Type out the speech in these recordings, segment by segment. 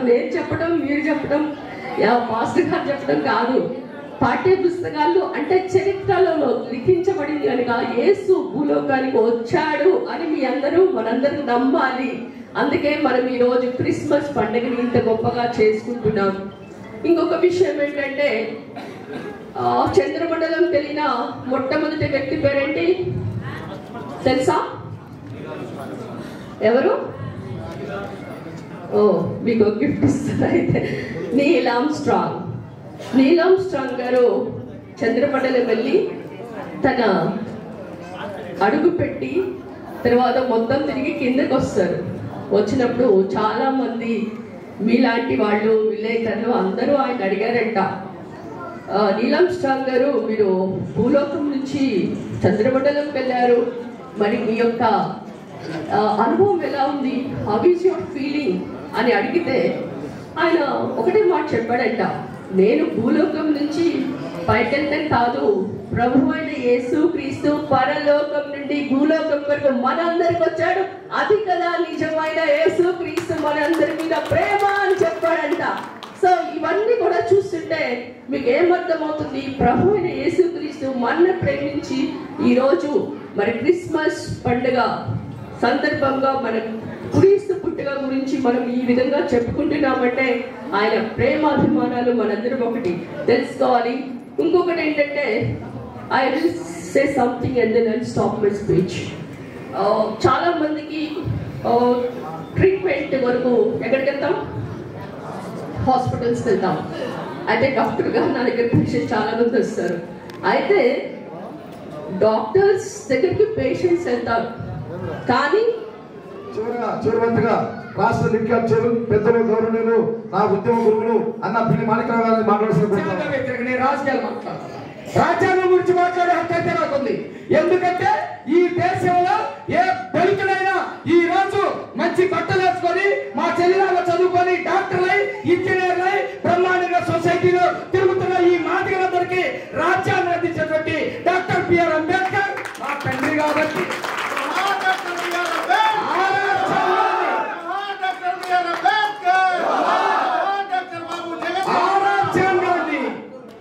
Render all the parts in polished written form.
నేను చెప్పడం, మీరు చెప్పడం, మాస్టర్ గారు చెప్పడం కాదు. పాఠ్య పుస్తకాల్లో అంటే చరిత్రలో లిఖించబడింది కనుక యేసు భూలోకానికి వచ్చాడు అని మీ అందరూ మనందరూ నమ్మాలి. అందుకే మనం ఈ రోజు క్రిస్మస్ పండుగని ఇంత గొప్పగా చేసుకుంటున్నాం. ఇంకొక విషయం ఏంటంటే, చంద్రమండలం తెలియన మొట్టమొదటి వ్యక్తి పేరేంటి తెలుసా? ఎవరు? ఓ, మీకు గిఫ్ట్ ఇస్తారు అయితే. నీల్ ఆర్మ్స్ట్రాంగ్. నీల్ ఆర్మ్స్ట్రాంగ్ గారు చంద్రమండలం వెళ్ళి తన అడుగు పెట్టి తర్వాత మొత్తం తిరిగి కిందకు వస్తారు. వచ్చినప్పుడు చాలా మంది మీలాంటి వాళ్ళు, విలేకరులు అందరూ ఆయన అడిగారంట, నీల్ ఆర్మ్స్ట్రాంగ్ గారు మీరు భూలోకం నుంచి చంద్రమండలం వెళ్ళారు, మరి మీ యొక్క అనుభవం ఎలా ఉంది, హౌ ఈజ్ యువర్ ఫీలింగ్ అని అడిగితే ఆయన ఒకటే మాట చెప్పాడంట, నేను భూలోకం నుంచి పైకెళ్తే కాదు, ప్రభు అయిన యేసు క్రీస్తు పరలోకం నుండి భూలోకం వరకు మనందరికి వచ్చాడు, అది కదా నిజమైన యేసు క్రీస్తు మనందరి మీద ప్రేమ అని చెప్పాడంట. సో ఇవన్నీ కూడా చూస్తుంటే మీకు ఏమర్థమవుతుంది? ప్రభు అయిన యేసు క్రీస్తు మనల్ని ప్రేమించి ఈరోజు మరి క్రిస్మస్ పండుగ సందర్భంగా మనం క్రీస్తు పుట్టుక గురించి మనం ఈ విధంగా చెప్పుకుంటున్నామంటే ఆయన ప్రేమాభిమానాలు మనందరం ఒకటి తెలుసుకోవాలి. ఇంకొకటి ఏంటంటే, I will say something and then I stop my speech. చాలా మందికి ట్రీట్మెంట్ వరకు ఎక్కడికి వెళ్తాం? హాస్పిటల్స్కి వెళ్తాం. అయితే డాక్టర్ గారు నా దగ్గర పేషెంట్స్ చాలా మంది వస్తారు. అయితే డాక్టర్స్ దగ్గరికి పేషెంట్స్ వెళ్తారు, కానీ చివరిగా రాష్ట్ర లింకాచార్యులు పెద్దలు గౌరవనీయులు నా ఉద్యమ గురువులు అన్న పిల్లి మాణిక్రావు గారిని మాట్లాడుతున్నారు. రాజ్యాంగం గురించి మాట్లాడే హక్కు అయితే నాకుంది. ఎందుకంటే ఈ దేశంలో ఏ దళితులైనా ఈ రోజు మంచి బట్టలు వేసుకొని మా చెల్లెలు చదువుకొని డాక్టర్లై, ఇంజనీర్లై బ్రహ్మాండంగా సొసైటీలో తిరుగుతున్న ఈ మాదిగలందరికీ రాజ్యాంగం అందించేటువంటి డాక్టర్ బిఆర్ అంబేద్కర్ మా తండ్రి కాబట్టి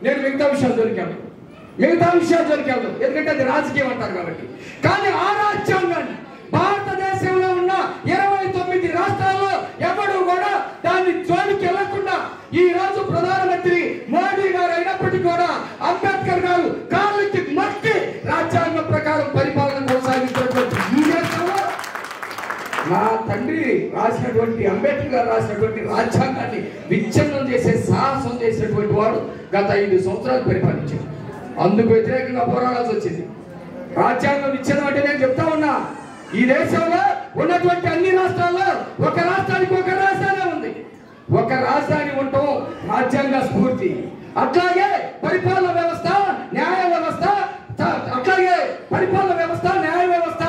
నేను మిగతా విషయాలు దొరికాను, ఎందుకంటే అది రాజకీయం అంటారు కాబట్టి. కానీ ఆ రాజ్యాంగాన్ని భారతదేశంలో ఉన్న 29 రాష్ట్రాల్లో ఎవరు కూడా దాన్ని జోలికి వెళ్లకుండా ఈ రోజు ప్రధానమంత్రి మోడీ గారు అయినప్పటికీ కూడా అంబేద్కర్ గారు కాళ్ళకి మట్టి రాజ్యాంగం ప్రకారం పరిపాలన కొనసాగించినటువంటి ఈ దేశంలో నా తండ్రి రాసినటువంటి అంబేద్కర్ గారు రాసినటువంటి రాజ్యాంగాన్ని విచ్ఛిన్నం చేసే సాహసం చేసినటువంటి వాడు గత 5 సంవత్సరాలు పరిపాలించారు. అందుకు వ్యతిరేకంగా పోరాడాల్సి వచ్చింది. రాజ్యాంగం విచ్ఛిన్నం అంటే నేను చెప్తా ఉన్నా, ఈ దేశంలో ఉన్నటువంటి అన్ని రాష్ట్రాల్లో ఒక రాష్ట్రానికి ఒక రాజధాని ఉంది. ఒక రాజధాని ఉండటం రాజ్యాంగ స్ఫూర్తి. అట్లాగే పరిపాలన వ్యవస్థ, న్యాయ వ్యవస్థ, అట్లాగే పరిపాలన వ్యవస్థ, న్యాయ వ్యవస్థ,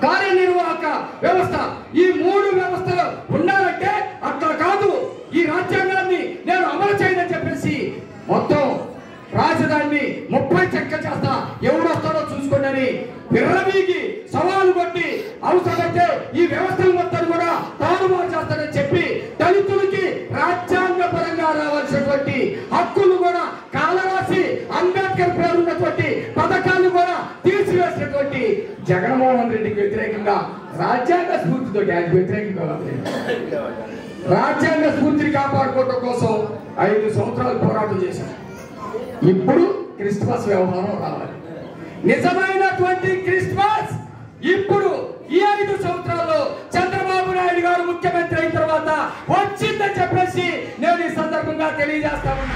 కార్యనిర్వాహక వ్యవస్థ, ఈ 3 వ్యవస్థలు ఉండాలంటే అట్లా కాదు, ఈ రాజ్యాంగాన్ని నేను అమలు చేయదని చెప్పేసి మొత్తం రాజధానిని 30 చెక్క చేస్తా, ఎవరు వస్తాడో చూసుకోండి అని విర్రవీగి సవాలు కొట్టి అవసరమైతే ఈ వ్యవస్థలు మొత్తం కూడా తారుమారు చేస్తాడని చెప్పి దళితులకి రాజ్యాంగ పరంగా రావాల్సినటువంటి హక్కులు కూడా కాలరాసి అంబేద్కర్ పేరున్నటువంటి పథకాలు కూడా తీసివేసినటువంటి జగన్మోహన్ రెడ్డికి వ్యతిరేకంగా రాజ్యాంగ స్ఫూర్తితో వ్యతిరేకంగా రాజ్యాంగ స్ఫూర్తిని కాపాడుకోవడం కోసం 5 సంవత్సరాలు పోరాటం చేశారు. ఇప్పుడు క్రిస్మస్ వ్యవహారం రావాలి. నిజమైనటువంటి క్రిస్మస్ ఇప్పుడు ఈ 5 సంవత్సరాల్లో చంద్రబాబు నాయుడు గారు ముఖ్యమంత్రి అయిన తర్వాత వచ్చిందని చెప్పేసి నేను ఈ సందర్భంగా తెలియజేస్తాను.